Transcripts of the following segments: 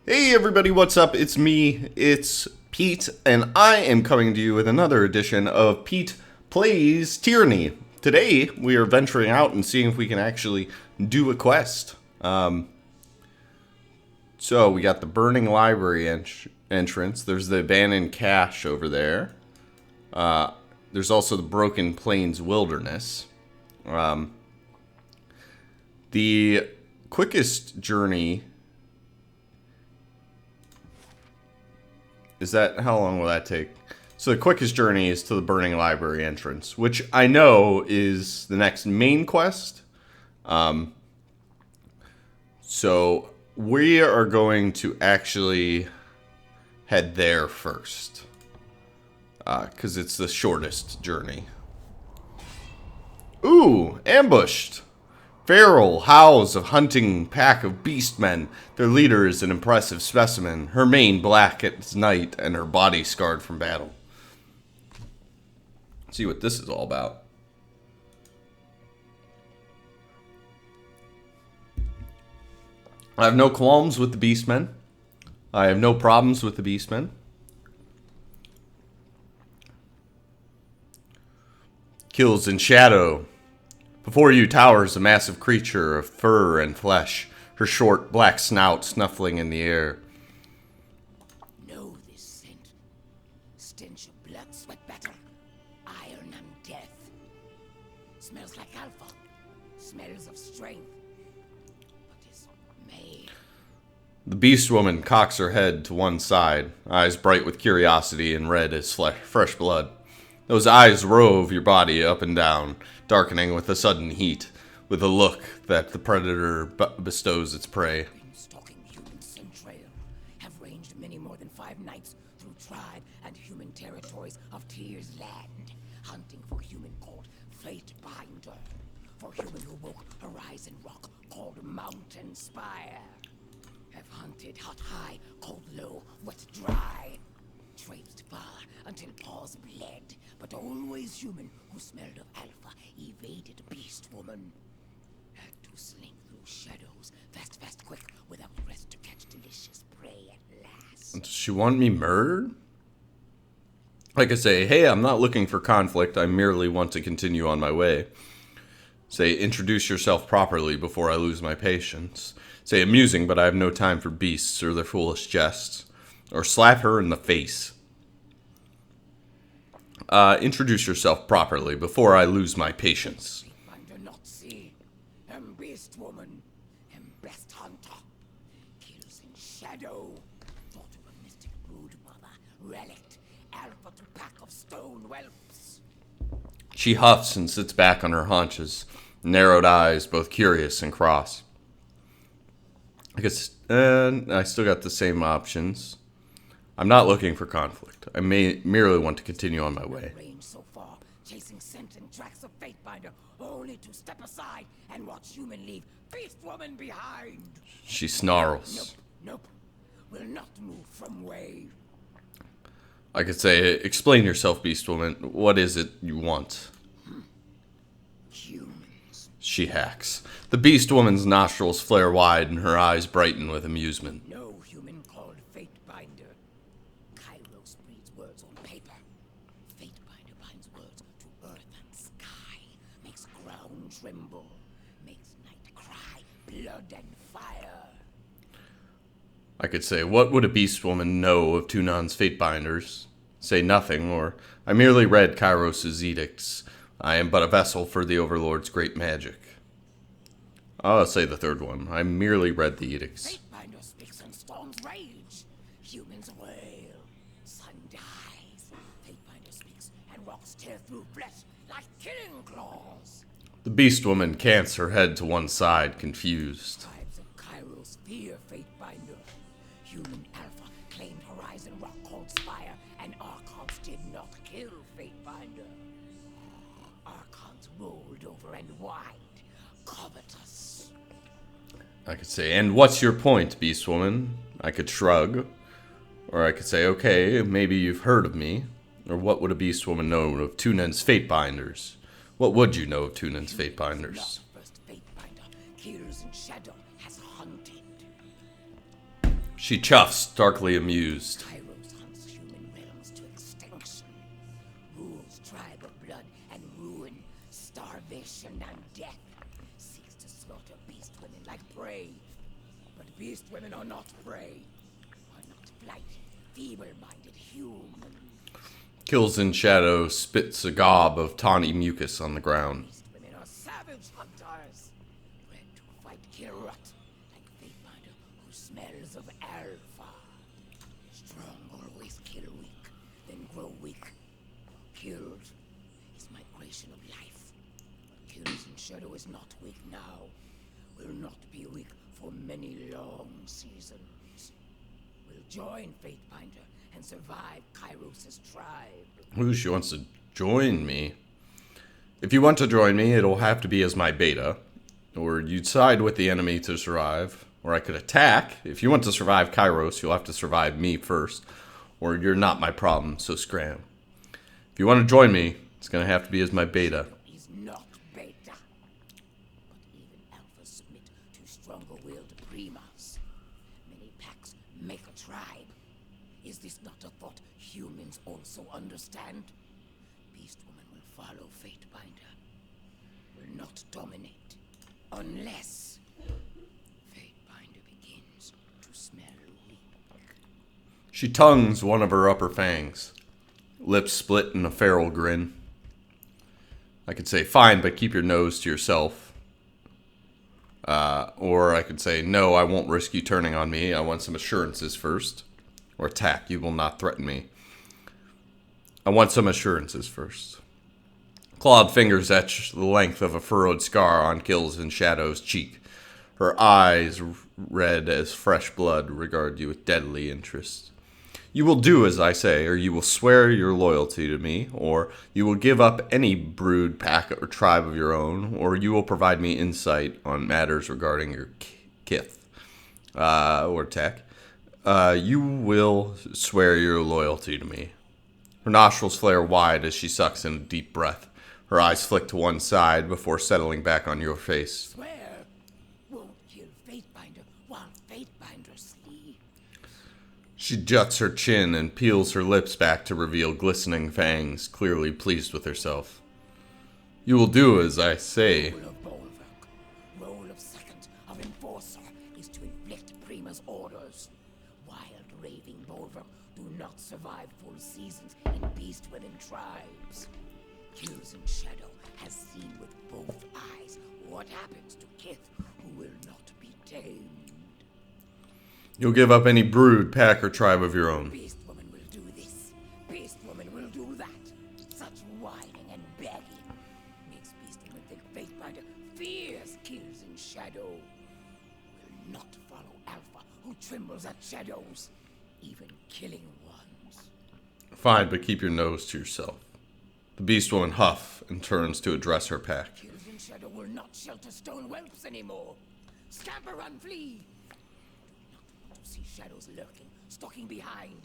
Hey everybody, what's up? It's me, it's Pete, and I am coming to you with another edition of Pete Plays Tyranny. Today, we are venturing out and seeing if we can actually do a quest. So, we got the Burning Library entrance, there's the Abandoned Cache over there. There's also the Broken Plains Wilderness. The quickest journey... how long will that take? So the quickest journey is to the Burning Library entrance, which I know is the next main quest. So we are going to actually head there first. Because it's the shortest journey. Ooh, ambushed! Feral howls of hunting pack of beastmen. Their leader is an impressive specimen, her mane black as night and her body scarred from battle. Let's see what this is all about. I have no qualms with the beastmen. I have no problems with the beastmen. Kills in shadow. Before you towers a massive creature of fur and flesh, her short black snout snuffling in the air. Know this scent. Stench of blood, sweat battle, iron and death. Smells like alpha. Smells of strength. But is made. The beastwoman cocks her head to one side, eyes bright with curiosity and red as fresh blood. Those eyes rove your body up and down, darkening with a sudden heat, with a look that the predator bestows its prey. Been stalking human centrail. Have ranged many more than 5 nights through tribe and human territories of Tyr's land, hunting for human called Fate Binder, for human who woke Horizon Rock called Mountain Spire. Have hunted hot high, cold low, wet dry. Traipsed far until paws bled, but always human who smelled of alpha evaded beastwoman. Had to slink through shadows, fast, quick, without rest to catch delicious prey at last. Does she want me murdered? I could say, hey, I'm not looking for conflict, I merely want to continue on my way. Say, introduce yourself properly before I lose my patience. Say, amusing, but I have no time for beasts or their foolish jests. Or slap her in the face. Introduce yourself properly before I lose my patience. Binder not see, beastwoman, best hunter, kills in shadow, thought of a mystic brood mother, relict, alpha to pack of stone whelps. She huffs and sits back on her haunches, narrowed eyes, both curious and cross. I guess, I still got the same options. I'm not looking for conflict. I merely want to continue on my way. Range so far, chasing scent and tracks of Fatebinder, only to step aside and watch human leave beastwoman behind. She snarls. Nope. Will not move from way. I could say, explain yourself, beastwoman. What is it you want? Humans. She hacks. The beastwoman's nostrils flare wide and her eyes brighten with amusement. No human called Fatebinder. Kairos breeds words on paper. Fatebinder binds words to earth and sky. Makes ground tremble. Makes night cry. Blood and fire. I could say, what would a beastwoman know of Tunan's Fatebinders? Say nothing, or I merely read Kairos' edicts. I am but a vessel for the Overlord's great magic. I'll say the third one. I merely read the edicts. Fatebinder speaks and storms rage. Humans wail. Sun dies. Fatebinder speaks and rocks tear through flesh like killing claws. The beastwoman cants her head to one side, confused. Tribes of Kairos fear Fatebinder. Human Alpha claimed Horizon Rock called Spire, and Archons did not kill Fatebinder. Archons rolled over and whined, covetous. I could say, and what's your point, beastwoman? I could shrug. Or I could say, okay, maybe you've heard of me. Or what would a beastwoman know of Tunan's Fatebinders? What would you know of Tunan's Fatebinders? First Fatebinder kills in shadow has hunted. She chuffs, darkly amused. Kairos hunts human realms to extinction. Rules tribe of blood and ruin, starvation and death. Seeks to slaughter beast women like prey. But beast women are not prey. Are not flight, feeble-minded humans. Kills in shadow, spits a gob of tawny mucus on the ground. Beast women are savage hunters. Bred to fight Kirut, like Fatebinder who smells of alpha. Strong always kill weak, then grow weak. Killed is migration of life. But Kills in Shadow is not weak now. Will not be weak for many long seasons. Will join Fatebinder and survive Kairos' tribe. Ooh, she wants to join me. If you want to join me, it'll have to be as my beta. Or you'd side with the enemy to survive. Or I could attack. If you want to survive Kairos, you'll have to survive me first. Or you're not my problem, so scram. If you want to join me, it's going to have to be as my beta. Is not beta. But even alphas submit to stronger-willed primas. Many packs make a tribe. Is this not a thought humans also understand? Beastwoman will follow Fatebinder. Will not dominate. Unless Fatebinder begins to smell weak. She tongues one of her upper fangs. Lips split in a feral grin. I could say, fine, but keep your nose to yourself. Or I could say, no, I won't risk you turning on me. I want some assurances first. Or attack, you will not threaten me. I want some assurances first. Clawed fingers etch the length of a furrowed scar on Kills in Shadow's cheek. Her eyes, red as fresh blood, regard you with deadly interest. You will do as I say, or you will swear your loyalty to me, or you will give up any brood, pack, or tribe of your own, or you will provide me insight on matters regarding your kith, or tech. You will swear your loyalty to me. Her nostrils flare wide as she sucks in a deep breath. Her eyes flick to one side before settling back on your face. Swear won't kill Fatebinder while Fatebinder sleeps. She juts her chin and peels her lips back to reveal glistening fangs, clearly pleased with herself. You will do as I say. Role of Bulwark, role of second, of enforcer, is to inflict Prima's orders. Wild, raving Bulwark do not survive full seasons in beast women tribes. Kills in Shadow has seen with both eyes what happens to kith who will not be tamed. You'll give up any brood, pack, or tribe of your own. Beast woman will do this. Beast woman will do that. Such whining and begging makes beast woman think Fatebinder fears Kills in Shadow. Will not follow Alpha, who trembles at shadows, even killing ones. Fine, but keep your nose to yourself. The beast woman huffs and turns to address her pack. Kills in Shadow will not shelter stone whelps anymore. Scamper and flee. Do not want to see shadows lurking, stalking behind.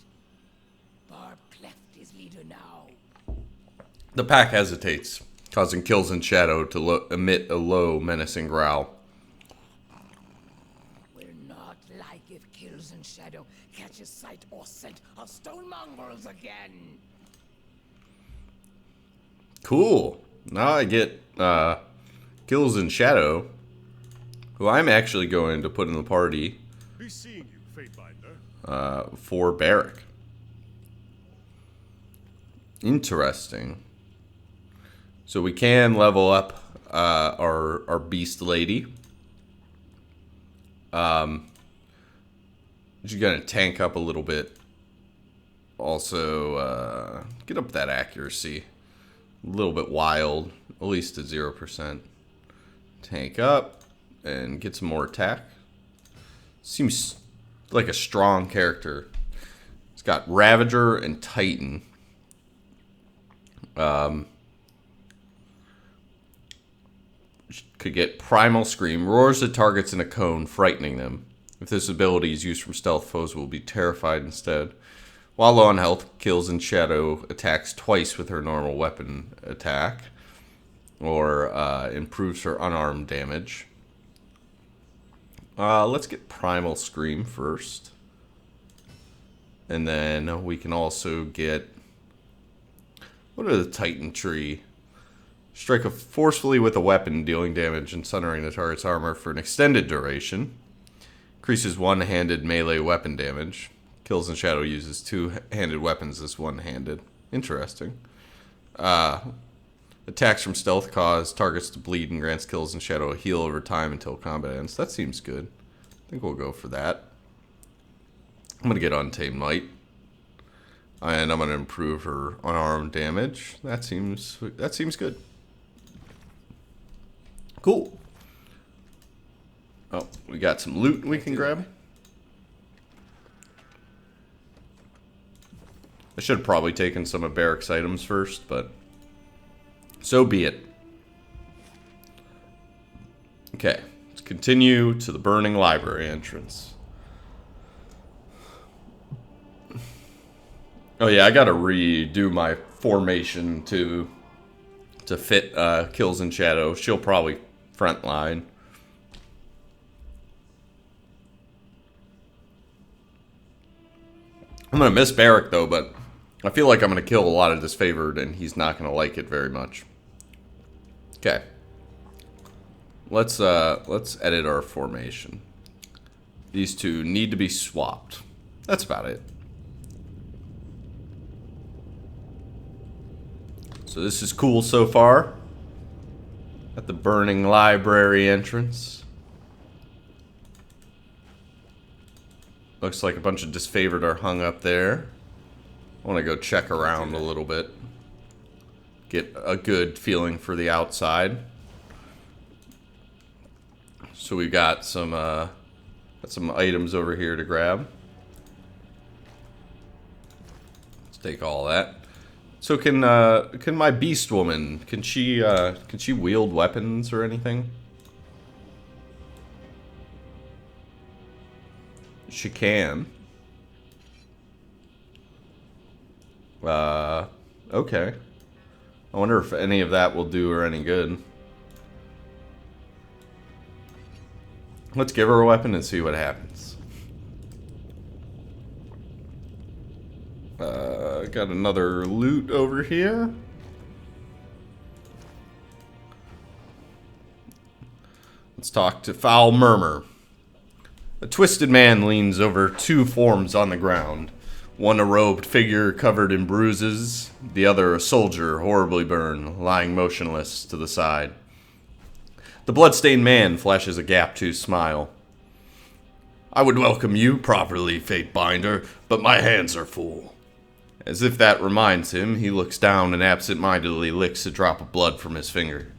Barb cleft his leader now. The pack hesitates, causing Kills in Shadow to emit a low, menacing growl. Will not like if Kills in Shadow catches sight or scent of stone mongrels again. Cool. Now I get Kills in Shadow, who I'm actually going to put in the party Be seeing you, Fatebinder. for Barrack. Interesting. So we can level up our beast lady. She's gonna tank up a little bit. Also, get up that accuracy. A little bit wild, at least to 0%. Tank up and get some more attack. Seems like a strong character. It's got Ravager and Titan. Could get Primal Scream. Roars at targets in a cone, frightening them. If this ability is used from stealth, foes will be terrified instead. While low on health, Kills in Shadow attacks twice with her normal weapon attack. Or improves her unarmed damage. Let's get Primal Scream first. And then we can also get... What are the Titan tree? Strike forcefully with a weapon, dealing damage and sundering the target's armor for an extended duration. Increases one-handed melee weapon damage. Kills in Shadow uses two-handed weapons as one-handed. Interesting. Attacks from stealth cause targets to bleed and grants kills in Shadow a heal over time until combat ends. That seems good. I think we'll go for that. I'm going to get Untamed Might. And I'm going to improve her unarmed damage. That seems good. Cool. Oh, we got some loot we can grab. I should have probably taken some of Barrick's items first, but so be it. Okay, let's continue to the burning library entrance. Oh yeah, I gotta redo my formation to fit kills in Shadow. She'll probably front line. I'm gonna miss Barrick though, but I feel like I'm gonna kill a lot of disfavored, and he's not gonna like it very much. Okay, let's edit our formation. These two need to be swapped. That's about it. So this is cool so far. At the burning library entrance. Looks like a bunch of disfavored are hung up there. I want to go check around a little bit. Get a good feeling for the outside. So we've got some items over here to grab. Let's take all that. So can my beastwoman, can she wield weapons or anything? She can. Okay. I wonder if any of that will do her any good. Let's give her a weapon and see what happens. Got another loot over here. Let's talk to Foul Murmur. A twisted man leans over two forms on the ground. One a robed figure covered in bruises, the other a soldier horribly burned, lying motionless to the side. The bloodstained man flashes a gap-toothed smile. I would welcome you properly, Fatebinder, but my hands are full. As if that reminds him, he looks down and absent-mindedly licks a drop of blood from his finger.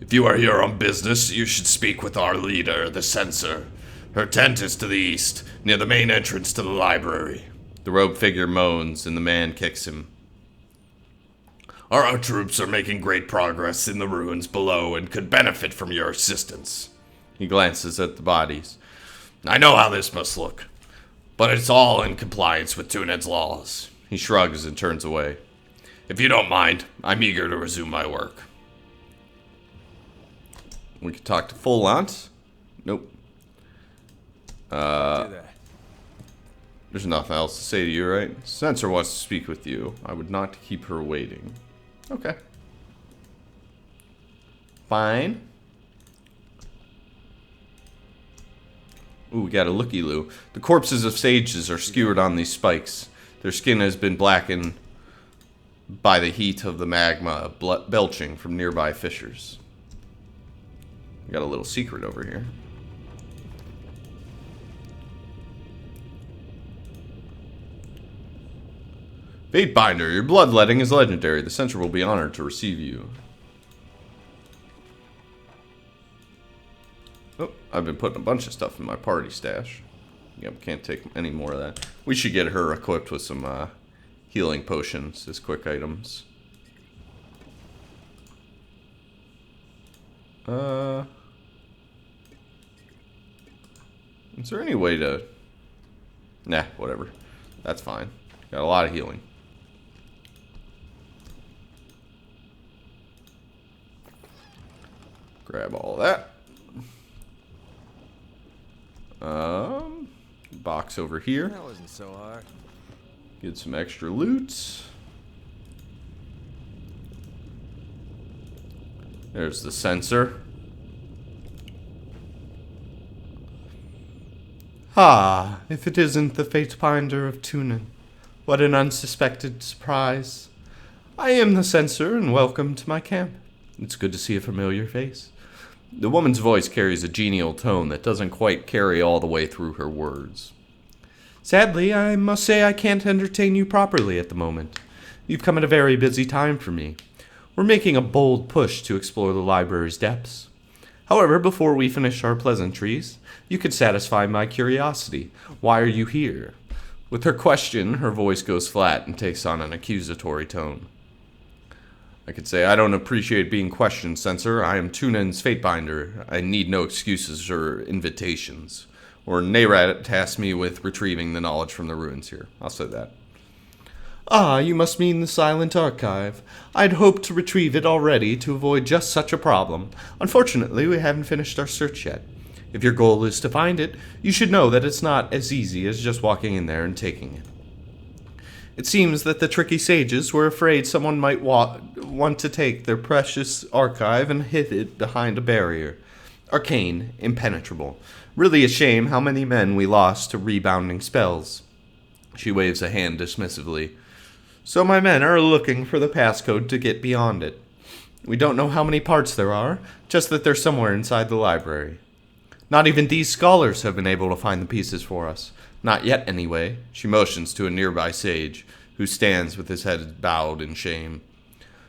If you are here on business, you should speak with our leader, the Censor. Her tent is to the east, near the main entrance to the library. The robed figure moans, and the man kicks him. Our troops are making great progress in the ruins below and could benefit from your assistance. He glances at the bodies. I know how this must look, but it's all in compliance with Tuned's laws. He shrugs and turns away. If you don't mind, I'm eager to resume my work. We can talk to Fullant. Nope. There's nothing else to say to you, right? Censor wants to speak with you. I would not keep her waiting. Okay. Fine. Ooh, we got a looky-loo. The corpses of sages are skewered on these spikes. Their skin has been blackened by the heat of the magma belching from nearby fissures. We got a little secret over here. Fatebinder, your bloodletting is legendary. The Censor will be honored to receive you. Oh, I've been putting a bunch of stuff in my party stash. Yep, can't take any more of that. We should get her equipped with some healing potions as quick items. Is there any way to... Nah, whatever. That's fine. Got a lot of healing. Grab all that. Box over here. That wasn't so hard. Get some extra loot. There's the sensor. Ah, if it isn't the Fatebinder of Tunin. What an unsuspected surprise. I am the censor, and welcome to my camp. It's good to see a familiar face. The woman's voice carries a genial tone that doesn't quite carry all the way through her words. Sadly, I must say I can't entertain you properly at the moment. You've come at a very busy time for me. We're making a bold push to explore the library's depths. However, before we finish our pleasantries, you could satisfy my curiosity. Why are you here? With her question, her voice goes flat and takes on an accusatory tone. I could say, I don't appreciate being questioned, censor. I am Tunin's Fatebinder. I need no excuses or invitations. Or Nayrat tasked me with retrieving the knowledge from the ruins here. I'll say that. Ah, you must mean the Silent Archive. I'd hoped to retrieve it already to avoid just such a problem. Unfortunately, we haven't finished our search yet. If your goal is to find it, you should know that it's not as easy as just walking in there and taking it. It seems that the tricky sages were afraid someone might want to take their precious archive and hid it behind a barrier. Arcane, impenetrable. Really a shame how many men we lost to rebounding spells. She waves a hand dismissively. So my men are looking for the passcode to get beyond it. We don't know how many parts there are, just that they're somewhere inside the library. Not even these scholars have been able to find the pieces for us. Not yet, anyway. She motions to a nearby sage, who stands with his head bowed in shame.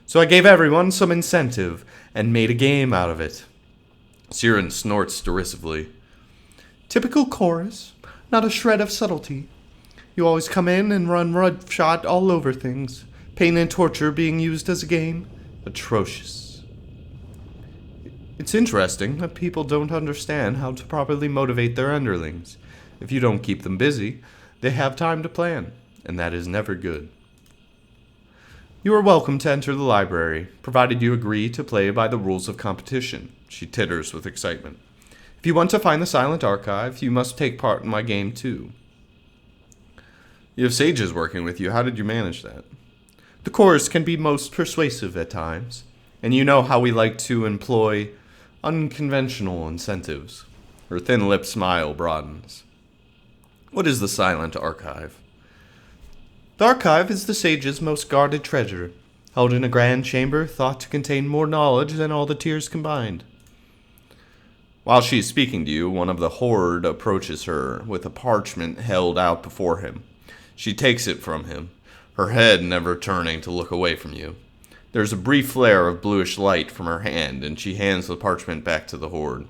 So I gave everyone some incentive, and made a game out of it. Siren snorts derisively. Typical chorus, not a shred of subtlety. You always come in and run roughshod all over things. Pain and torture being used as a game. Atrocious. It's interesting that people don't understand how to properly motivate their underlings. If you don't keep them busy, they have time to plan, and that is never good. You are welcome to enter the library, provided you agree to play by the rules of competition. She titters with excitement. If you want to find the Silent Archive, you must take part in my game too. You have sages working with you. How did you manage that? The chorus can be most persuasive at times, and you know how we like to employ unconventional incentives. Her thin lipped smile broadens. What is the Silent Archive? The archive is the sage's most guarded treasure, held in a grand chamber thought to contain more knowledge than all the tiers combined. While she is speaking to you, one of the horde approaches her with a parchment held out before him. She takes it from him, her head never turning to look away from you. There's a brief flare of bluish light from her hand, and she hands the parchment back to the horde.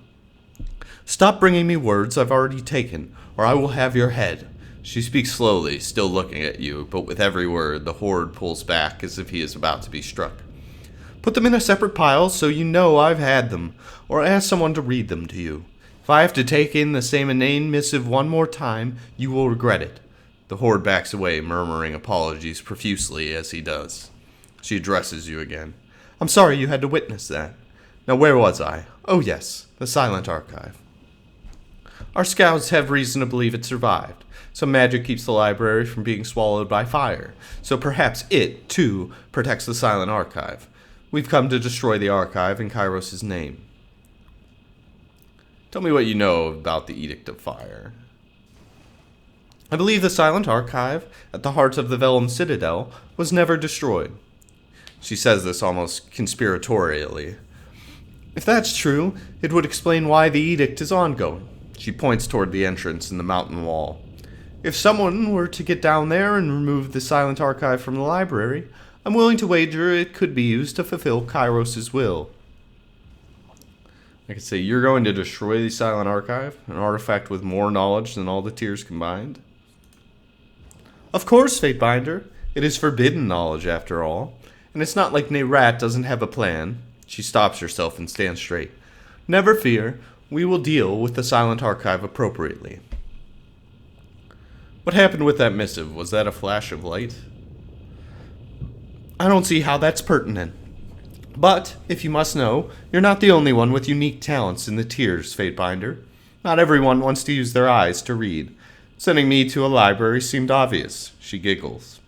Stop bringing me words I've already taken, or I will have your head. She speaks slowly, still looking at you, but with every word, the horde pulls back as if he is about to be struck. Put them in a separate pile so you know I've had them, or ask someone to read them to you. If I have to take in the same inane missive one more time, you will regret it. The horde backs away, murmuring apologies profusely as he does. She addresses you again. I'm sorry you had to witness that. Now where was I? Oh yes, the Silent Archive. Our scouts have reason to believe it survived. Some magic keeps the library from being swallowed by fire, so perhaps it, too, protects the Silent Archive. We've come to destroy the archive in Kairos' name. Tell me what you know about the Edict of Fire. I believe the Silent Archive, at the heart of the Vellum Citadel, was never destroyed. She says this almost conspiratorially. If that's true, it would explain why the edict is ongoing. She points toward the entrance in the mountain wall. If someone were to get down there and remove the Silent Archive from the library, I'm willing to wager it could be used to fulfill Kairos' will. I could say, you're going to destroy the Silent Archive, an artifact with more knowledge than all the tiers combined? Of course, Fatebinder. It is forbidden knowledge, after all. And it's not like Nayrat doesn't have a plan. She stops herself and stands straight. Never fear, we will deal with the Silent Archive appropriately. What happened with that missive? Was that a flash of light? I don't see how that's pertinent. But, if you must know, you're not the only one with unique talents in the tiers, Fatebinder. Not everyone wants to use their eyes to read. Sending me to a library seemed obvious. She giggles.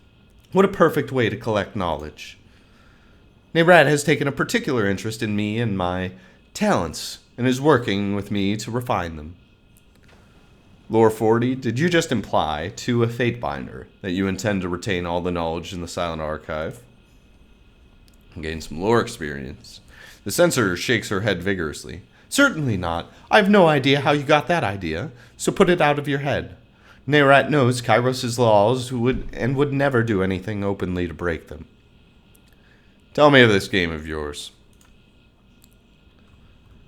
What a perfect way to collect knowledge. Nerat has taken a particular interest in me and my talents, and is working with me to refine them. Lore 40, did you just imply to a Fatebinder that you intend to retain all the knowledge in the Silent Archive? Gain some lore experience. The censor shakes her head vigorously. Certainly not. I have no idea how you got that idea, so put it out of your head. Nerat knows Kairos' laws would never do anything openly to break them. Tell me of this game of yours.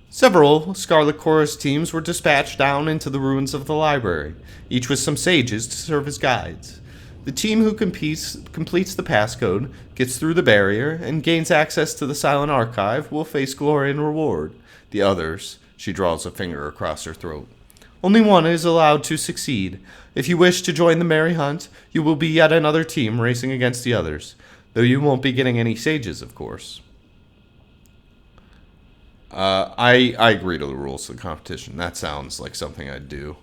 Several Scarlet Chorus teams were dispatched down into the ruins of the library, each with some sages to serve as guides. The team who completes the passcode, gets through the barrier, and gains access to the Silent Archive will face glory and reward. The others, she draws a finger across her throat. Only one is allowed to succeed. If you wish to join the merry hunt, you will be yet another team racing against the others, though you won't be getting any sages, of course. I agree to the rules of the competition. That sounds like something I'd do.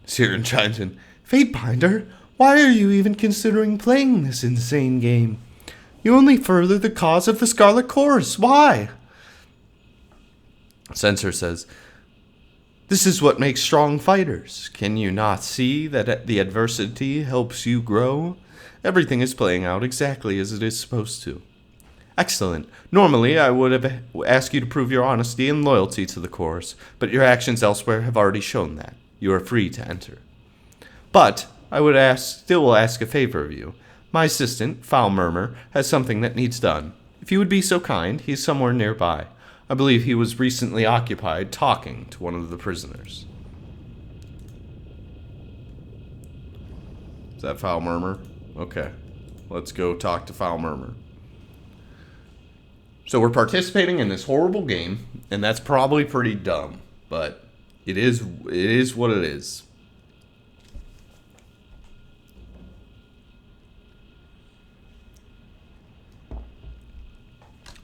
Siren chimes in. Fatebinder, why are you even considering playing this insane game? You only further the cause of the Scarlet Chorus. Why? Censor says, this is what makes strong fighters. Can you not see that the adversity helps you grow? Everything is playing out exactly as it is supposed to. Excellent. Normally, I would have asked you to prove your honesty and loyalty to the chorus, but your actions elsewhere have already shown that. You are free to enter. But I would still ask a favor of you. My assistant, Foul Murmur, has something that needs done. If you would be so kind, he's somewhere nearby. I believe he was recently occupied talking to one of the prisoners. Is that Foul Murmur? Okay. Let's go talk to Foul Murmur. So we're participating in this horrible game, and that's probably pretty dumb, but it is what it is.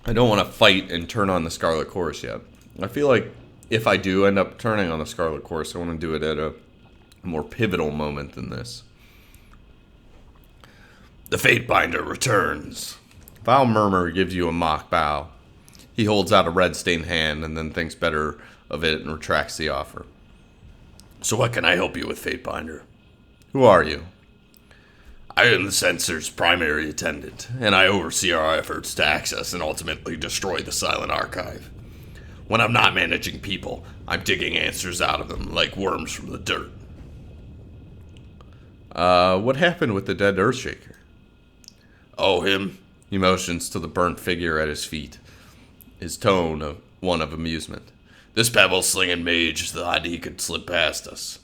I don't want to fight and turn on the Scarlet Chorus yet. I feel like if I do end up turning on the Scarlet Chorus, I want to do it at a more pivotal moment than this. The Fatebinder returns. Foul Murmur gives you a mock bow. He holds out a red-stained hand and then thinks better of it and retracts the offer. So what can I help you with, Fatebinder? Who are you? I am the Censor's primary attendant, and I oversee our efforts to access and ultimately destroy the Silent Archive. When I'm not managing people, I'm digging answers out of them like worms from the dirt. What happened with the dead Earthshaker? Oh, him? He motions to the burnt figure at his feet, his tone one of amusement. This pebble-slinging mage thought he could slip past us.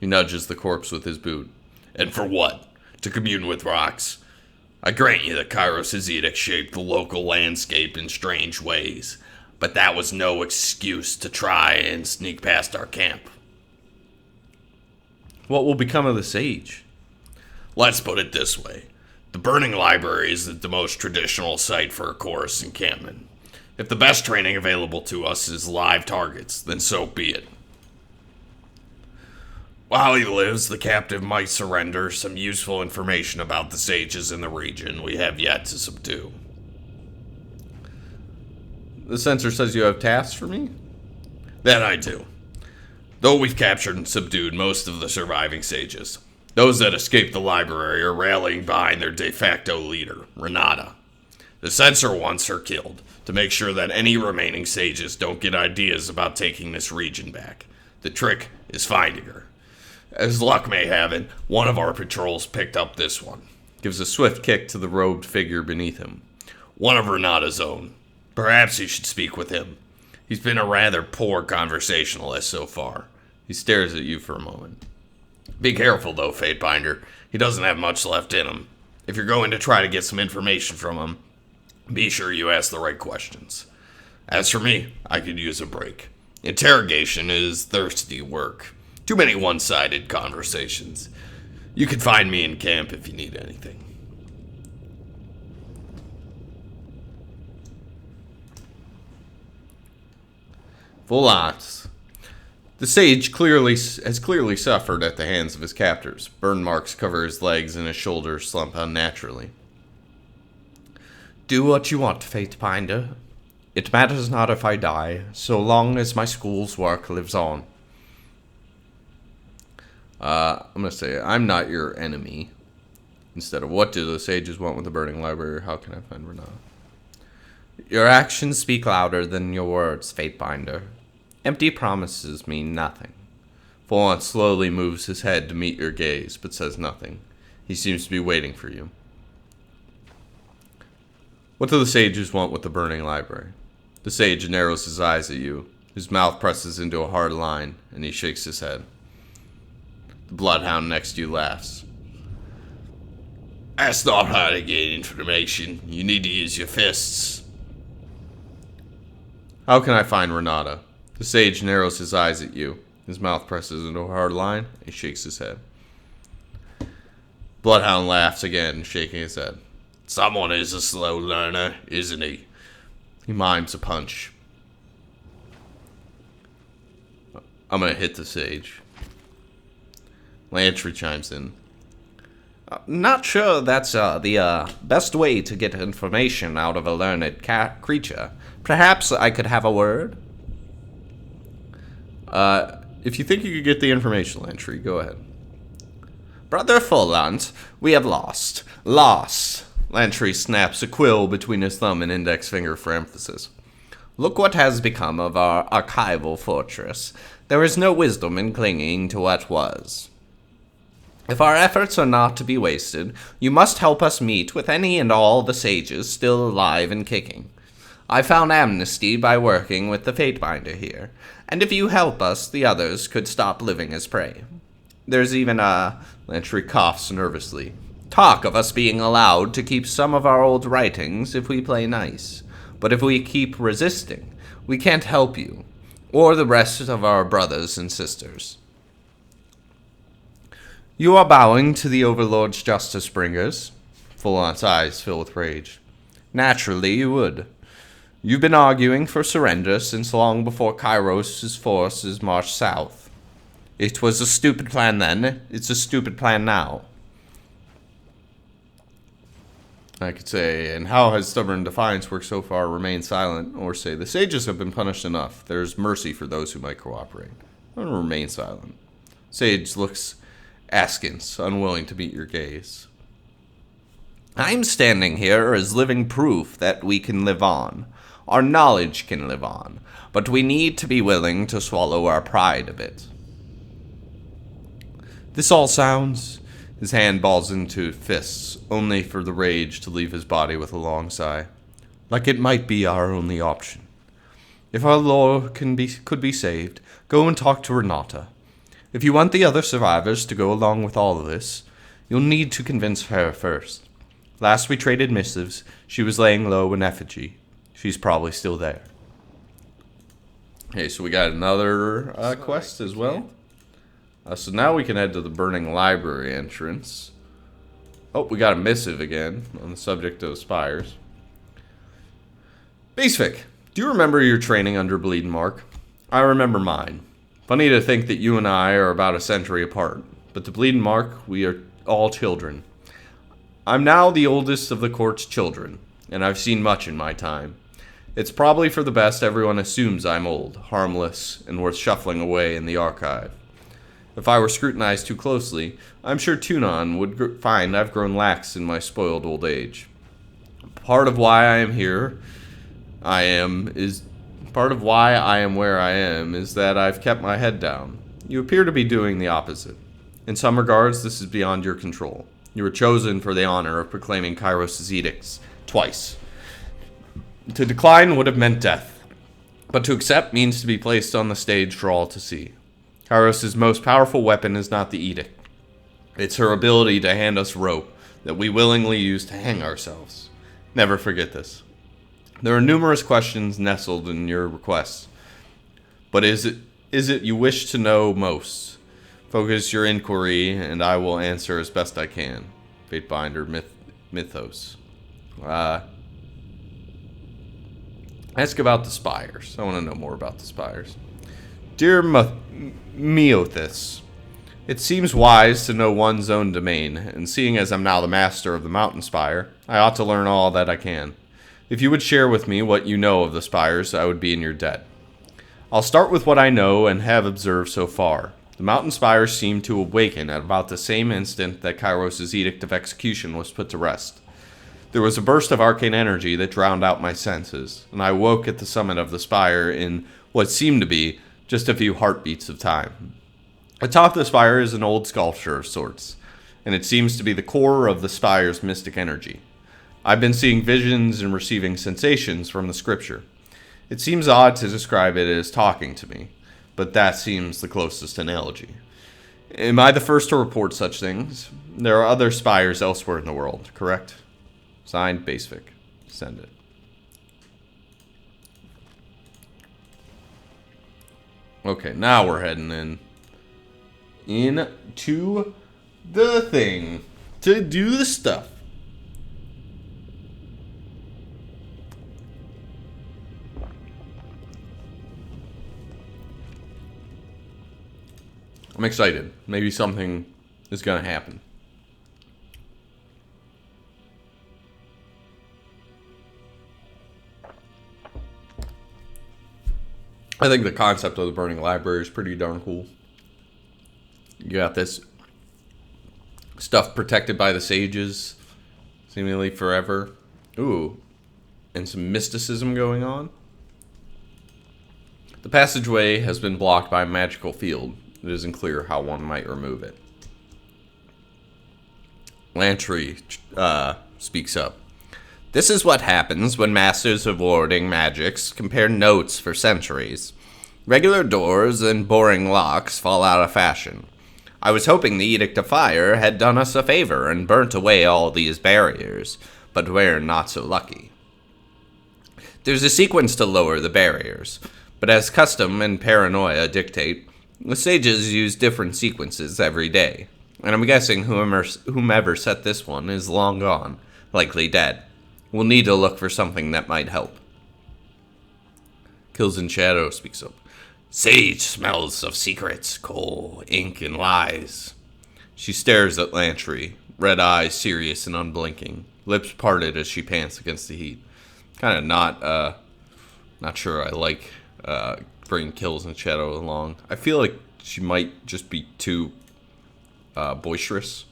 He nudges the corpse with his boot. And for what? To commune with rocks? I grant you that Kairos' edict shaped the local landscape in strange ways, but that was no excuse to try and sneak past our camp. What will become of the sage? Let's put it this way. The Burning Library is the most traditional site for a chorus encampment. If the best training available to us is live targets, then so be it. While he lives, the captive might surrender some useful information about the sages in the region we have yet to subdue. The censor says you have tasks for me? That I do. Though we've captured and subdued most of the surviving sages, those that escaped the library are rallying behind their de facto leader, Renata. The censor wants her killed, to make sure that any remaining sages don't get ideas about taking this region back. The trick is finding her. As luck may have it, one of our patrols picked up this one. Gives a swift kick to the robed figure beneath him. One of Renata's own. Perhaps you should speak with him. He's been a rather poor conversationalist so far. He stares at you for a moment. Be careful though, Fatebinder. He doesn't have much left in him. If you're going to try to get some information from him, be sure you ask the right questions. As for me, I could use a break. Interrogation is thirsty work. Too many one-sided conversations. You can find me in camp if you need anything. Full arts. The sage has clearly suffered at the hands of his captors. Burn marks cover his legs and his shoulders slump unnaturally. Do what you want, Fatebinder. It matters not if I die, so long as my school's work lives on. I'm going to say, I'm not your enemy. Instead of, what do the sages want with the burning library? How can I find Renata? Your actions speak louder than your words, Fatebinder. Empty promises mean nothing. Fullon slowly moves his head to meet your gaze, but says nothing. He seems to be waiting for you. What do the sages want with the burning library? The sage narrows his eyes at you. His mouth presses into a hard line, and he shakes his head. The bloodhound next to you laughs. That's not how to gain information. You need to use your fists. How can I find Renata? The sage narrows his eyes at you. His mouth presses into a hard line, and he shakes his head. Bloodhound laughs again, shaking his head. Someone is a slow learner, isn't he? He mimes a punch. I'm gonna hit the sage. Lantry chimes in. Not sure that's the best way to get information out of a learned creature. Perhaps I could have a word? If you think you could get the information, Lantry, go ahead. Brother Fullant, we have lost. Lost. Lantry snaps a quill between his thumb and index finger for emphasis. Look what has become of our archival fortress. There is no wisdom in clinging to what was. If our efforts are not to be wasted, you must help us meet with any and all the sages still alive and kicking. I found amnesty by working with the Fatebinder here, and if you help us, the others could stop living as prey. There's even Lantry coughs nervously. Talk of us being allowed to keep some of our old writings if we play nice. But if we keep resisting, we can't help you, or the rest of our brothers and sisters. You are bowing to the Overlord's justice bringers? Fullant's eyes fill with rage. Naturally you would. You've been arguing for surrender since long before Kairos' forces marched south. It was a stupid plan then, it's a stupid plan now. I could say, and how has stubborn defiance worked so far? Remain silent, or say, the sages have been punished enough. There's mercy for those who might cooperate. Or remain silent. Sage looks askance, unwilling to meet your gaze. I'm standing here as living proof that we can live on. Our knowledge can live on. But we need to be willing to swallow our pride a bit. This all sounds... His hand balls into fists, only for the rage to leave his body with a long sigh. Like it might be our only option. If our lore could be saved, go and talk to Renata. If you want the other survivors to go along with all of this, you'll need to convince her first. Last we traded missives, she was laying low in effigy. She's probably still there. Okay, so we got another quest as well. So now we can head to the Burning Library entrance. Oh, we got a missive again on the subject of spires. Beastvic, do you remember your training under Bleeding Mark? I remember mine. Funny to think that you and I are about a century apart, but to Bleeding Mark, we are all children. I'm now the oldest of the court's children, and I've seen much in my time. It's probably for the best everyone assumes I'm old, harmless, and worth shuffling away in the archive. If I were scrutinized too closely, I'm sure Tunon would find I've grown lax in my spoiled old age. Part of why I am where I am is that I've kept my head down. You appear to be doing the opposite. In some regards, this is beyond your control. You were chosen for the honor of proclaiming Kairos' edicts twice. To decline would have meant death, but to accept means to be placed on the stage for all to see. Kairos' most powerful weapon is not the edict. It's her ability to hand us rope that we willingly use to hang ourselves. Never forget this. There are numerous questions nestled in your requests, but is it you wish to know most? Focus your inquiry, and I will answer as best I can. Fatebinder Mythos. Ask about the spires. I want to know more about the spires. Dear Meothis, it seems wise to know one's own domain, and seeing as I'm now the master of the mountain spire, I ought to learn all that I can. If you would share with me what you know of the spires, I would be in your debt. I'll start with what I know and have observed so far. The mountain spires seemed to awaken at about the same instant that Kairos' edict of execution was put to rest. There was a burst of arcane energy that drowned out my senses, and I woke at the summit of the spire in what seemed to be just a few heartbeats of time. Atop the spire is an old sculpture of sorts, and it seems to be the core of the spire's mystic energy. I've been seeing visions and receiving sensations from the scripture. It seems odd to describe it as talking to me, but that seems the closest analogy. Am I the first to report such things? There are other spires elsewhere in the world, correct? Signed, Basevic. Send it. Okay, now we're heading into the thing to do the stuff. I'm excited. Maybe something is going to happen. I think the concept of the burning library is pretty darn cool. You got this stuff protected by the sages, seemingly forever. Ooh, and some mysticism going on. The passageway has been blocked by a magical field. It isn't clear how one might remove it. Lantry speaks up. This is what happens when masters of warding magics compare notes for centuries. Regular doors and boring locks fall out of fashion. I was hoping the Edict of Fire had done us a favor and burnt away all these barriers, but we're not so lucky. There's a sequence to lower the barriers, but as custom and paranoia dictate, the sages use different sequences every day, and I'm guessing whomever set this one is long gone, likely dead. We'll need to look for something that might help. Kills in Shadow speaks up. Sage smells of secrets, coal, ink, and lies. She stares at Lantry, red eyes serious and unblinking, lips parted as she pants against the heat. Kind of not sure I like bringing Kills in Shadow along. I feel like she might just be too boisterous.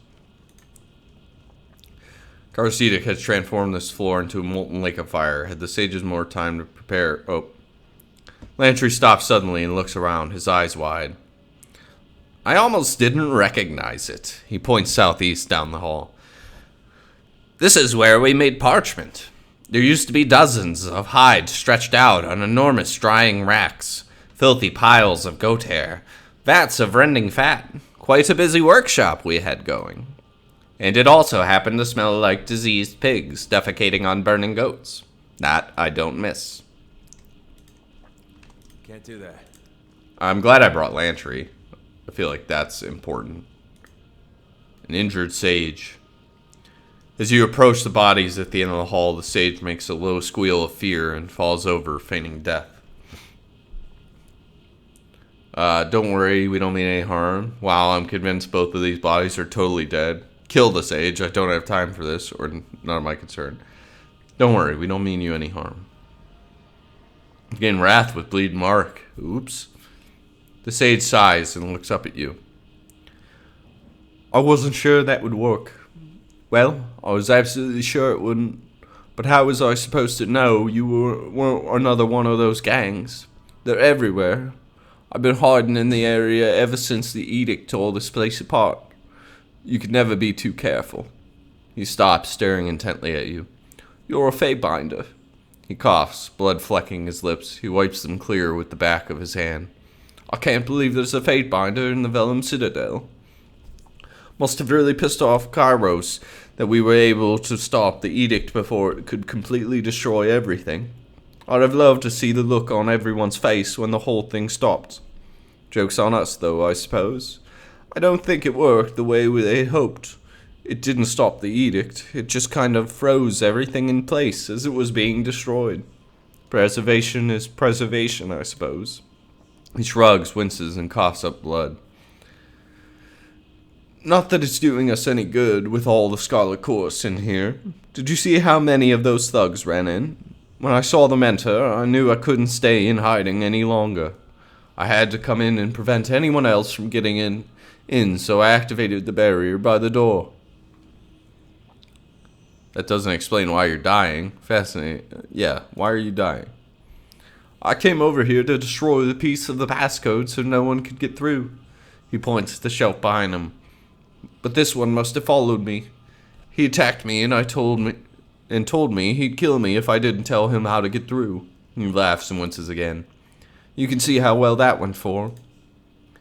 Karosedic has transformed this floor into a molten lake of fire. Had the sages more time to prepare... Oh. Lantry stops suddenly and looks around, his eyes wide. I almost didn't recognize it. He points southeast down the hall. This is where we made parchment. There used to be dozens of hide stretched out on enormous drying racks, filthy piles of goat hair, vats of rending fat. Quite a busy workshop we had going. And it also happened to smell like diseased pigs defecating on burning goats. That I don't miss. Can't do that. I'm glad I brought Lantry. I feel like that's important. An injured sage. As you approach the bodies at the end of the hall, the sage makes a low squeal of fear and falls over, feigning death. Don't worry, we don't mean any harm. Wow, I'm convinced both of these bodies are totally dead. Kill the sage, I don't have time for this, or none of my concern. Don't worry, we don't mean you any harm. Again, wrath with bleed mark. Oops. The sage sighs and looks up at you. I wasn't sure that would work. Well, I was absolutely sure it wouldn't. But how was I supposed to know you weren't another one of those gangs? They're everywhere. I've been hiding in the area ever since the edict tore this place apart. You could never be too careful. He stops, staring intently at you. You're a Feybinder. He coughs, blood flecking his lips. He wipes them clear with the back of his hand. I can't believe there's a Feybinder in the Vellum Citadel. Must have really pissed off Kairos that we were able to stop the edict before it could completely destroy everything. I'd have loved to see the look on everyone's face when the whole thing stopped. Joke's on us, though, I suppose. I don't think it worked the way they hoped. It didn't stop the edict. It just kind of froze everything in place as it was being destroyed. Preservation is preservation, I suppose. He shrugs, winces, and coughs up blood. Not that it's doing us any good with all the Scarlet Chorus in here. Did you see how many of those thugs ran in? When I saw them enter, I knew I couldn't stay in hiding any longer. I had to come in and prevent anyone else from getting in, so I activated the barrier by the door. That doesn't explain why you're dying. Fascinating. Yeah, why are you dying? I came over here to destroy the piece of the passcode so no one could get through. He points to the shelf behind him. But this one must have followed me. He attacked me and told me he'd kill me if I didn't tell him how to get through. He laughs and winces again. You can see how well that went for.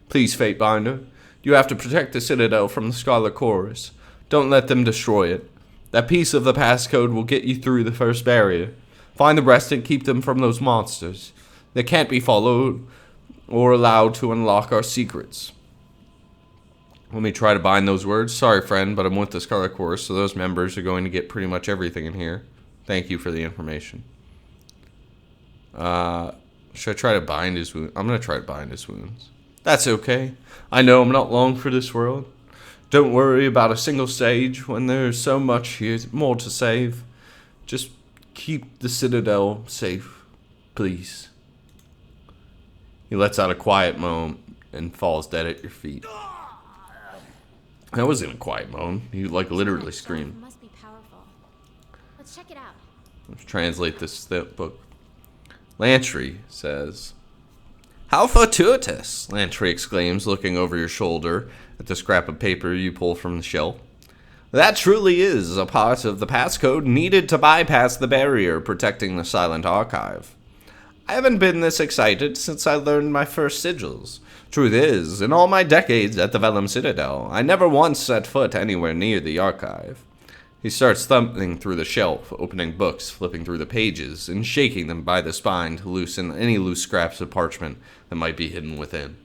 Please, Fatebinder, you have to protect the Citadel from the Scarlet Chorus. Don't let them destroy it. That piece of the passcode will get you through the first barrier. Find the rest and keep them from those monsters. They can't be followed or allowed to unlock our secrets. Let me try to bind those words. Sorry, friend, but I'm with the Scarlet Chorus, so those members are going to get pretty much everything in here. Thank you for the information. Should I try to bind his wounds? I'm going to try to bind his wounds. That's okay. I know I'm not long for this world. Don't worry about a single stage when there's so much here, more to save. Just keep the Citadel safe, please. He lets out a quiet moan and falls dead at your feet. That wasn't a quiet moan. He literally screamed. Must be powerful. Let's check it out. Let's translate this book. Lantry says, "How fortuitous!" Lantry exclaims, looking over your shoulder at the scrap of paper you pull from the shelf. That truly is a part of the passcode needed to bypass the barrier protecting the Silent Archive. I haven't been this excited since I learned my first sigils. Truth is, in all my decades at the Vellum Citadel, I never once set foot anywhere near the archive. He starts thumping through the shelf, opening books, flipping through the pages, and shaking them by the spine to loosen any loose scraps of parchment that might be hidden within.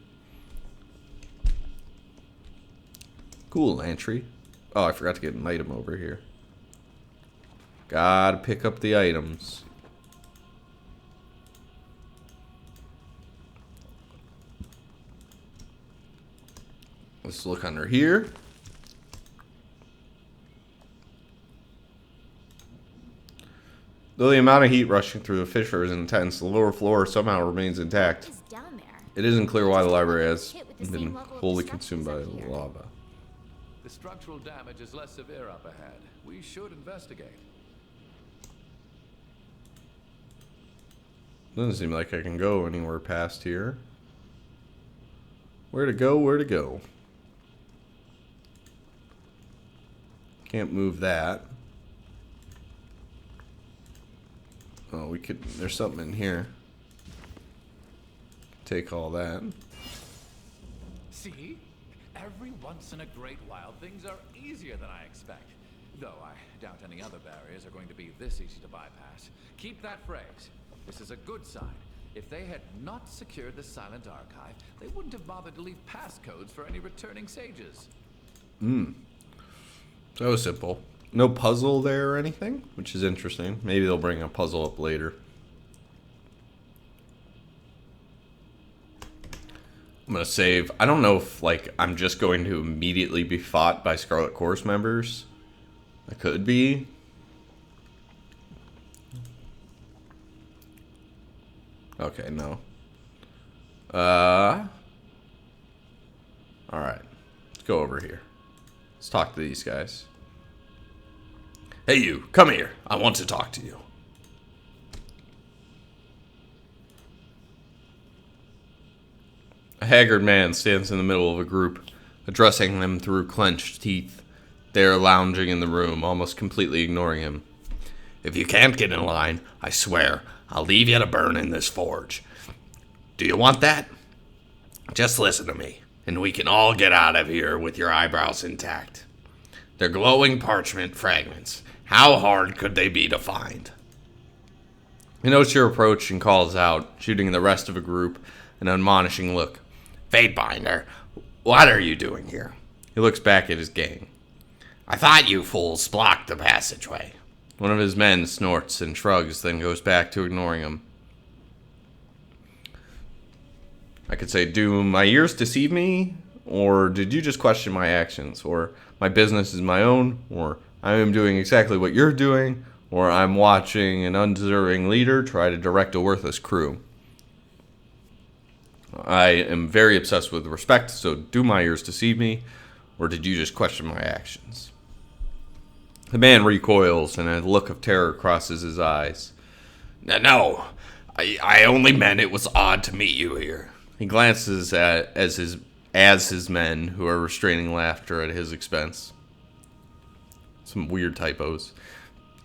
Cool, Lantry. Oh, I forgot to get an item over here. Gotta pick up the items. Let's look under here. Though the amount of heat rushing through the fissure is intense, the lower floor somehow remains intact. It's down there. It isn't clear why the library has been wholly consumed by lava. The structural damage is less severe up ahead. We should investigate. Doesn't seem like I can go anywhere past here. Where to go, where to go? Can't move that. Oh, we could, there's something in here. Take all that. See? Every once in a great while, things are easier than I expect. Though I doubt any other barriers are going to be this easy to bypass. Keep that phrase. This is a good sign. If they had not secured the Silent Archive, they wouldn't have bothered to leave passcodes for any returning sages. So simple. No puzzle there or anything, which is interesting. Maybe they'll bring a puzzle up later. I'm gonna save. I don't know if I'm just going to immediately be fought by Scarlet Chorus members. I could be. Okay, no. Alright. Let's go over here. Let's talk to these guys. Hey you, come here. I want to talk to you. A haggard man stands in the middle of a group, addressing them through clenched teeth. They are lounging in the room, almost completely ignoring him. If you can't get in line, I swear, I'll leave you to burn in this forge. Do you want that? Just listen to me, and we can all get out of here with your eyebrows intact. They're glowing parchment fragments. How hard could they be to find? He notes your approach and calls out, shooting the rest of the group an admonishing look. Fatebinder, what are you doing here? He looks back at his gang. I thought you fools blocked the passageway. One of his men snorts and shrugs, then goes back to ignoring him. I could say, do my ears deceive me? Or did you just question my actions? Or my business is my own? Or I am doing exactly what you're doing? Or I'm watching an undeserving leader try to direct a worthless crew? I am very obsessed with respect, so do my ears deceive me? Or did you just question my actions? The man recoils, and a look of terror crosses his eyes. No, I only meant it was odd to meet you here. He glances at as his men, who are restraining laughter at his expense. Some weird typos.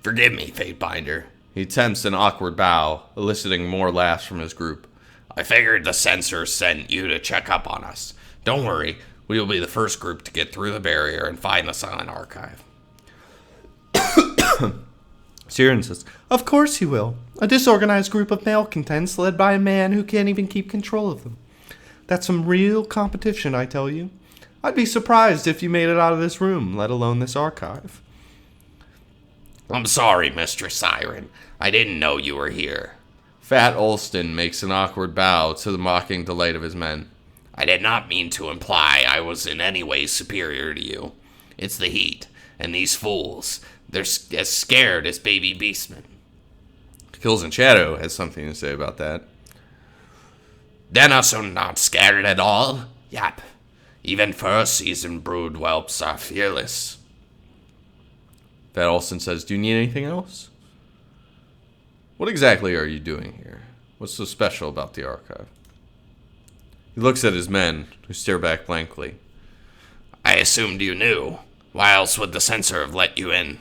Forgive me, Fatebinder. He attempts an awkward bow, eliciting more laughs from his group. I figured the censor sent you to check up on us. Don't worry, we will be the first group to get through the barrier and find the silent archive. Siren says, "Of course you will. A disorganized group of malcontents led by a man who can't even keep control of them. That's some real competition, I tell you. I'd be surprised if you made it out of this room, let alone this archive." I'm sorry, Mistress Siren. I didn't know you were here. Fat Olston makes an awkward bow to the mocking delight of his men. I did not mean to imply I was in any way superior to you. It's the heat, and these fools. They're as scared as baby beastmen. Kills and Shadow has something to say about that. Then us are not scared at all? Yap. Even first-season brood whelps are fearless. Fat Olsen says, do you need anything else? What exactly are you doing here? What's so special about the archive? He looks at his men, who stare back blankly. I assumed you knew. Why else would the censor have let you in?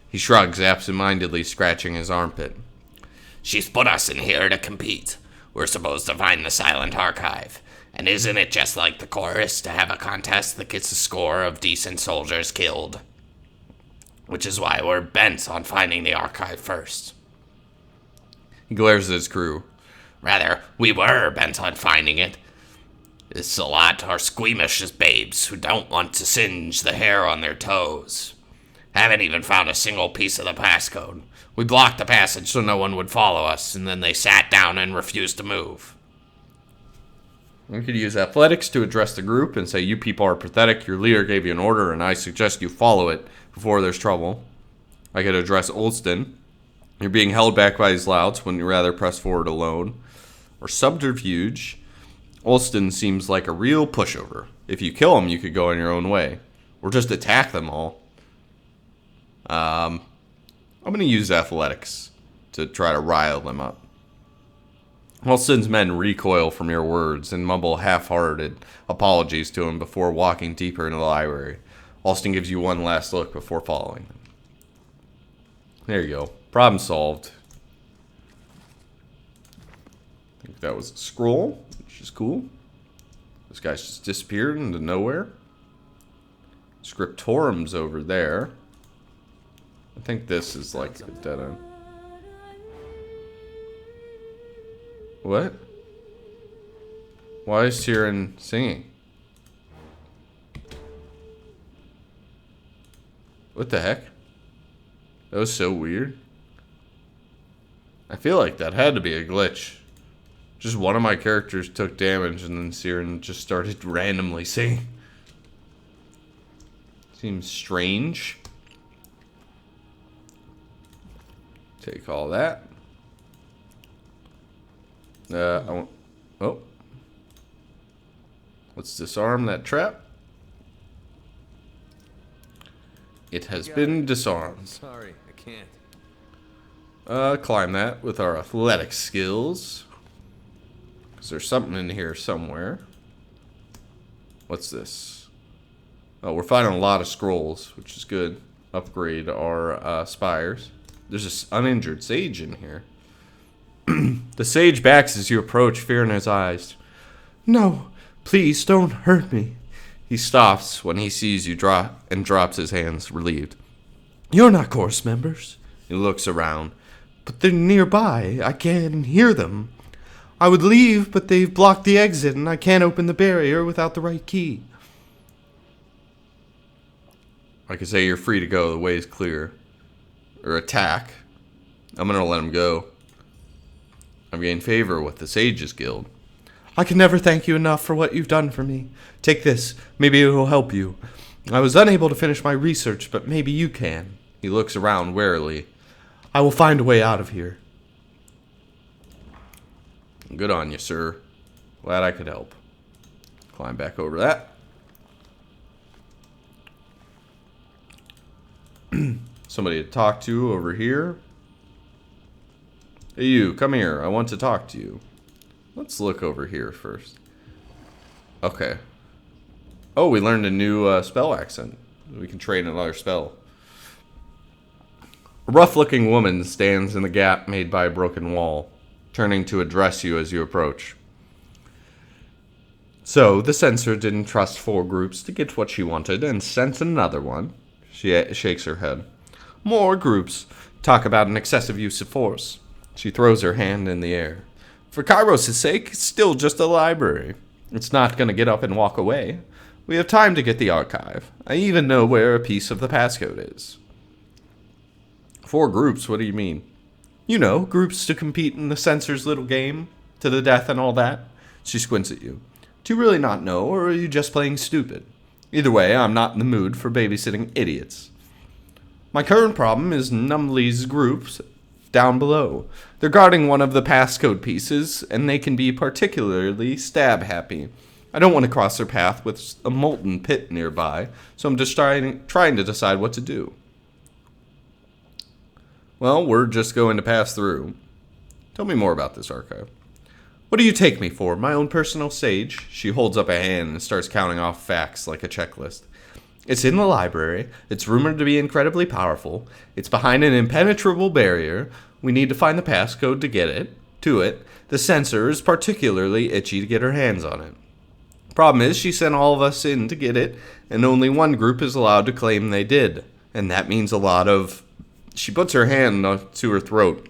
He shrugs, absent-mindedly scratching his armpit. She's put us in here to compete. We're supposed to find the silent archive. And isn't it just like the chorus to have a contest that gets a score of decent soldiers killed? Which is why we're bent on finding the archive first. He glares at his crew. Rather, we were bent on finding it. This lot are squeamish as babes who don't want to singe the hair on their toes. Haven't even found a single piece of the passcode. We blocked the passage so no one would follow us, and then they sat down and refused to move. We could use athletics to address the group and say, you people are pathetic, your leader gave you an order, and I suggest you follow it before there's trouble. I could address Olston. You're being held back by these louts when you rather press forward alone. Or subterfuge. Olston seems like a real pushover. If you kill him, you could go on your own way. Or just attack them all. I'm going to use athletics to try to rile them up. Olston's men recoil from your words and mumble half-hearted apologies to him before walking deeper into the library. Olston gives you one last look before following them. There you go. Problem solved. I think that was a scroll, which is cool. This guy's just disappeared into nowhere. Scriptorum's over there. I think this is like a dead end. What? Why is Tyranny singing? What the heck? That was so weird. I feel like that had to be a glitch. Just one of my characters took damage and then Tyranny just started randomly singing. Seems strange. Take all that. Oh. Let's disarm that trap. It has been disarmed. Sorry, I can't. Climb that with our athletic skills. Because there's something in here somewhere. What's this? Oh, we're finding a lot of scrolls, which is good. Upgrade our spires. There's this uninjured sage in here. The sage backs as you approach, fear in his eyes. No, please don't hurt me. He stops when he sees you drops his hands, relieved. You're not course members. He looks around. But they're nearby. I can hear them. I would leave, but they've blocked the exit, and I can't open the barrier without the right key. I could say you're free to go. The way is clear. Or attack. I'm going to let him go. I've gained favor with the Sages Guild. I can never thank you enough for what you've done for me. Take this. Maybe it will help you. I was unable to finish my research, but maybe you can. He looks around warily. I will find a way out of here. Good on you, sir. Glad I could help. Climb back over that. Somebody to talk to over here. Hey, you, come here. I want to talk to you. Let's look over here first. Okay. Oh, we learned a new spell accent. We can train another spell. A rough-looking woman stands in the gap made by a broken wall, turning to address you as you approach. So, the censor didn't trust 4 groups to get what she wanted and sent another one. She shakes her head. More groups. Talk about an excessive use of force. She throws her hand in the air. For Kairos' sake, it's still just a library. It's not going to get up and walk away. We have time to get the archive. I even know where a piece of the passcode is. 4 groups, what do you mean? You know, groups to compete in the censor's little game, to the death and all that. She squints at you. Do you really not know, or are you just playing stupid? Either way, I'm not in the mood for babysitting idiots. My current problem is Numley's groups down below. They're guarding one of the passcode pieces, and they can be particularly stab-happy. I don't want to cross their path with a molten pit nearby, so I'm just trying to decide what to do. Well, we're just going to pass through. Tell me more about this archive. What do you take me for, my own personal sage? She holds up a hand and starts counting off facts like a checklist. It's in the library. It's rumored to be incredibly powerful. It's behind an impenetrable barrier. We need to find the passcode to get it. The censor is particularly itchy to get her hands on it. Problem is, she sent all of us in to get it, and only one group is allowed to claim they did. And that means a lot of... She puts her hand to her throat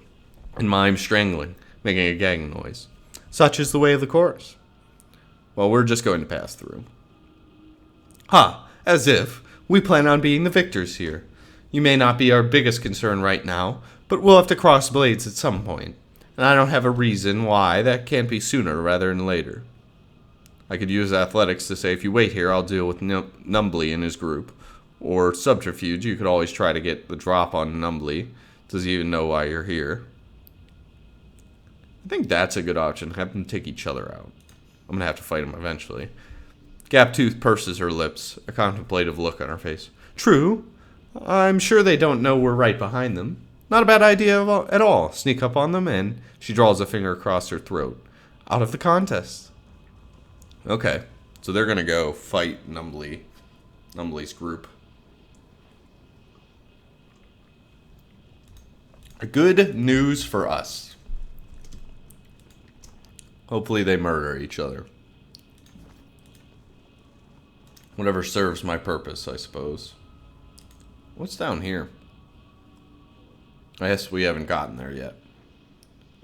and mimes strangling, making a gagging noise. Such is the way of the chorus. Well, we're just going to pass through. As if. We plan on being the victors here. You may not be our biggest concern right now, but we'll have to cross blades at some point. And I don't have a reason why that can't be sooner rather than later. I could use athletics to say, if you wait here, I'll deal with Numbley and his group. Or subterfuge, you could always try to get the drop on Numbley. Does he even know why you're here? I think that's a good option. Have them take each other out. I'm going to have to fight him eventually. Gaptooth purses her lips, a contemplative look on her face. True. I'm sure they don't know we're right behind them. Not a bad idea at all. Sneak up on them, and she draws a finger across her throat. Out of the contest. Okay, so they're going to go fight Numbley's group. Good news for us. Hopefully they murder each other. Whatever serves my purpose, I suppose. What's down here? I guess we haven't gotten there yet.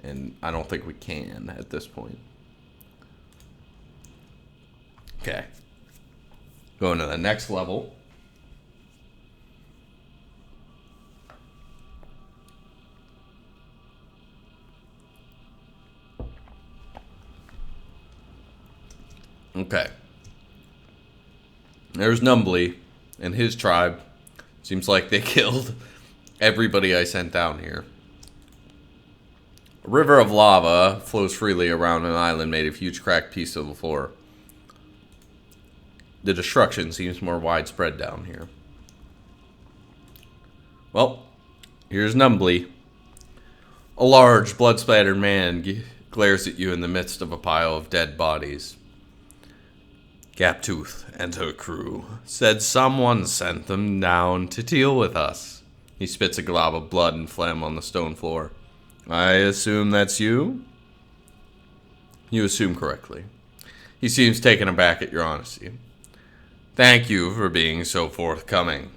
And I don't think we can at this point. Okay. Going to the next level. Okay. There's Numbley and his tribe. Seems like they killed everybody I sent down here. A river of lava flows freely around an island made of huge cracked pieces of the floor. The destruction seems more widespread down here. Well, here's Numbley. A large, blood-splattered man glares at you in the midst of a pile of dead bodies. Gaptooth and her crew said someone sent them down to deal with us. He spits a glob of blood and phlegm on the stone floor. I assume that's you? You assume correctly. He seems taken aback at your honesty. Thank you for being so forthcoming.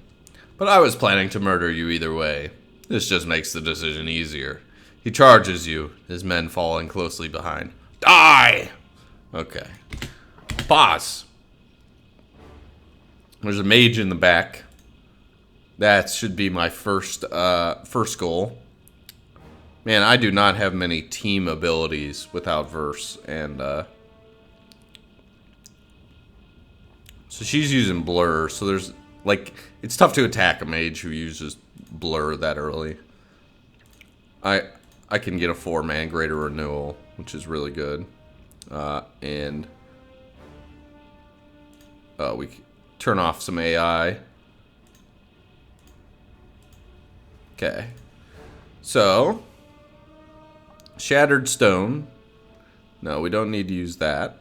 But I was planning to murder you either way. This just makes the decision easier. He charges you, his men following closely behind. Die! Okay. Boss! There's a mage in the back. That should be my first goal. Man, I do not have many team abilities without verse, and So she's using blur, so there's, like, it's tough to attack a mage who uses blur that early. I can get a 4-man greater renewal, which is really good. And we can turn off some AI. Okay. So, Shattered Stone. No, we don't need to use that.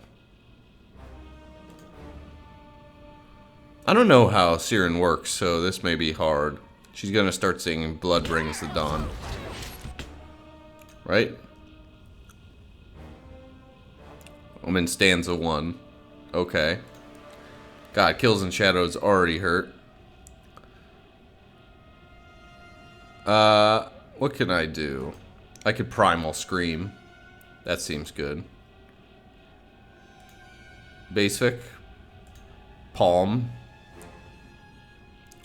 I don't know how Siren works, so this may be hard. She's gonna start singing Blood Brings the Dawn. Right? I'm in stanza 1. Okay. God, Kills and Shadows already hurt. What can I do? I could Primal Scream. That seems good. Basic. Palm.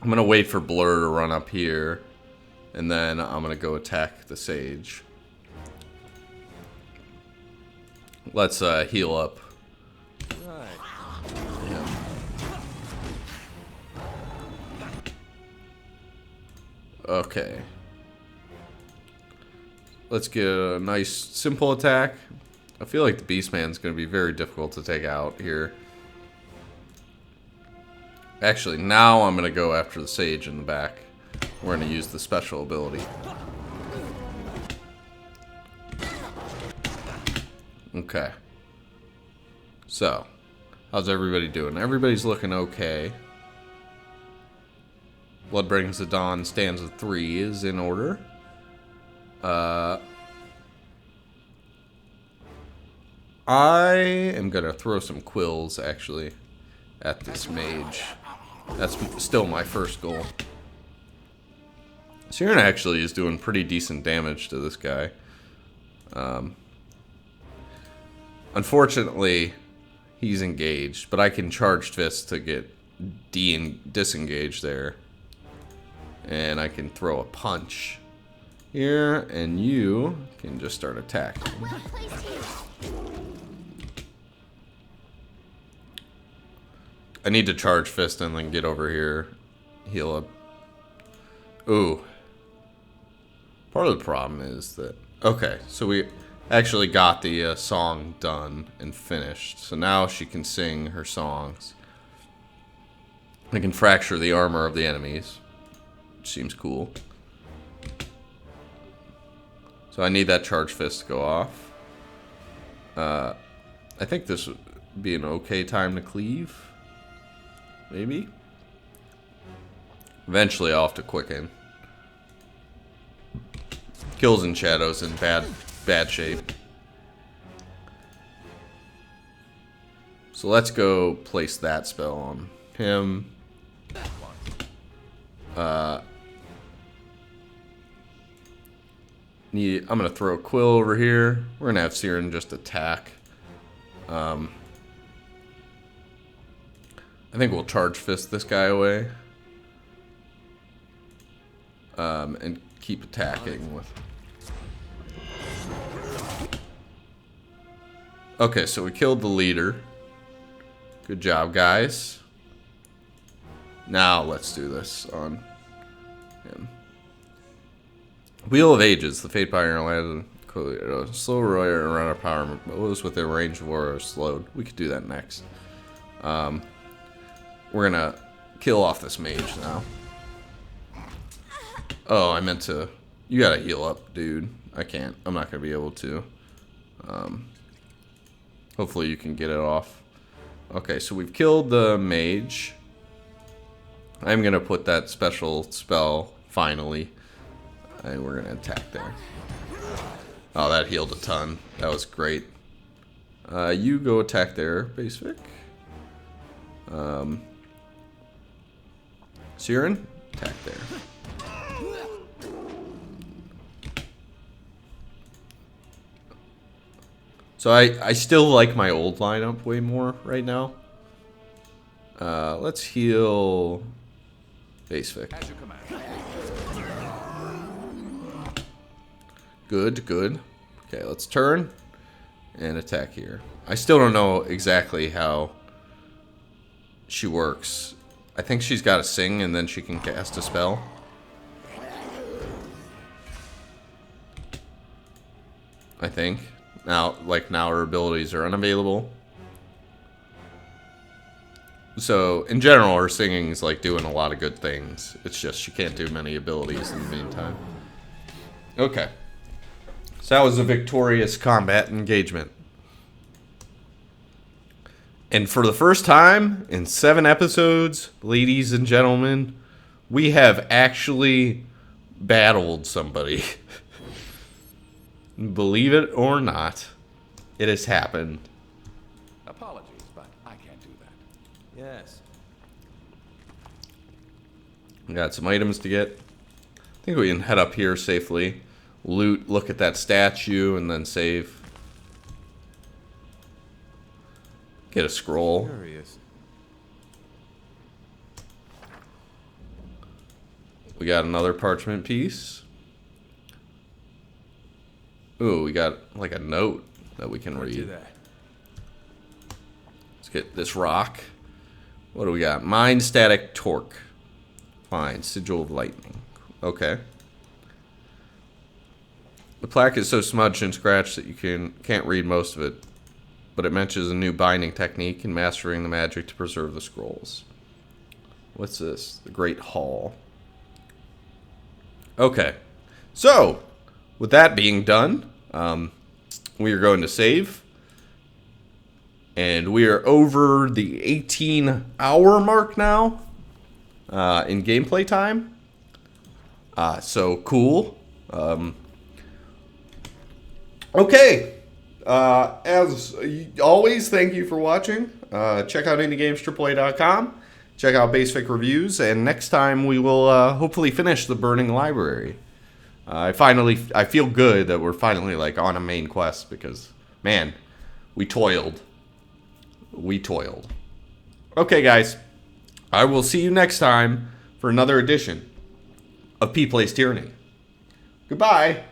I'm gonna wait for Blur to run up here. And then I'm gonna go attack the Sage. Let's heal up. Yeah. Okay. Let's get a nice simple attack. I feel like the Beastman's going to be very difficult to take out here. Actually, now I'm going to go after the Sage in the back. We're going to use the special ability. Okay. So, how's everybody doing? Everybody's looking okay. Blood Brings the Dawn stanza 3 is in order. I am gonna throw some quills actually at this mage. That's still my first goal. Siren actually is doing pretty decent damage to this guy. Unfortunately, he's engaged, but I can Charged Fist to get disengaged there. And I can throw a punch here, and you can just start attacking. I need to Charge Fist and then get over here, heal up. Ooh. Part of the problem is that... Okay, so we actually got the song done and finished. So now she can sing her songs. I can fracture the armor of the enemies. Which seems cool. So I need that Charge Fist to go off. I think this would be an okay time to cleave. Maybe? Eventually I'll have to quicken. Kills and Shadows in bad shape. So let's go place that spell on him. I'm gonna throw a Quill over here. We're gonna have Siren just attack. I think we'll Charge Fist this guy away. And keep attacking with... Okay, so we killed the leader. Good job, guys. Now let's do this on him. Wheel of Ages. The Fate Pioneer landed slow warrior and run out of power. Those within range of warrior slowed. We could do that next. We're gonna kill off this mage now. Oh, I meant to... You gotta heal up, dude. I can't. I'm not gonna be able to. Hopefully you can get it off. Okay, so we've killed the mage. I'm gonna put that special spell, finally. And we're gonna attack there. Oh, that healed a ton. That was great. You go attack there, Basic. Siren, attack there. So I still like my old lineup way more right now. Let's heal Basic. Good, good. Okay, let's turn and attack here. I still don't know exactly how she works. I think she's got to sing and then she can cast a spell. I think. Now her abilities are unavailable. So, in general, her singing is like doing a lot of good things. It's just she can't do many abilities in the meantime. Okay. So that was a victorious combat engagement. And for the first time in 7 episodes, ladies and gentlemen, we have actually battled somebody. Believe it or not, it has happened. Apologies, but I can't do that. Yes. We got some items to get. I think we can head up here safely. Loot, look at that statue, and then save. Get a scroll. Curious. We got another parchment piece. Ooh, we got like a note that we can Can't do read. that. Let's get this rock. What do we got? Mind static torque. Fine. Sigil of lightning. Okay. The plaque is so smudged and scratched that you can't read most of it, but it mentions a new binding technique and mastering the magic to preserve the scrolls. What's this? The Great Hall. Okay. So, with that being done, we are going to save. And we are over the 18-hour mark now in gameplay time. So, cool. Okay. As always, thank you for watching. Check out IndieGamesAAA.com. Check out Basic Reviews. And next time we will hopefully finish the Burning Library. I feel good that we're finally like on a main quest because, man, we toiled. We toiled. Okay, guys. I will see you next time for another edition of P Plays Tyranny. Goodbye.